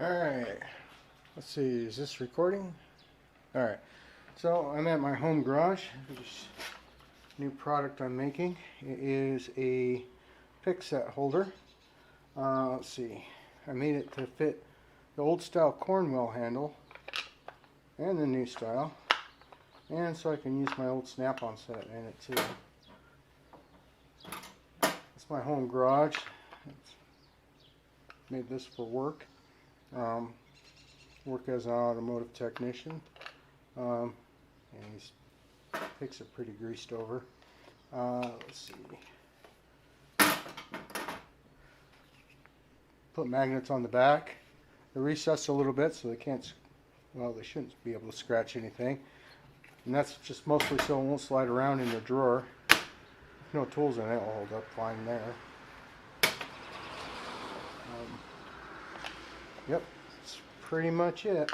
Alright, let's see, is this recording? Alright, so I'm at my home garage. This new product I'm making. It is a pick set holder. Let's see, I made it to fit the old style Cornwell handle and the new style, and so I can use my old snap-on set in it too. It's my home garage. Made this for work. Work as an automotive technician, and these picks are pretty greased over. Let's see. Put magnets on the back. They're recessed a little bit so they can't, well, they shouldn't be able to scratch anything. And that's just mostly so it won't slide around in the drawer. With no tools in it, it'll hold up fine there. Yep, that's pretty much it.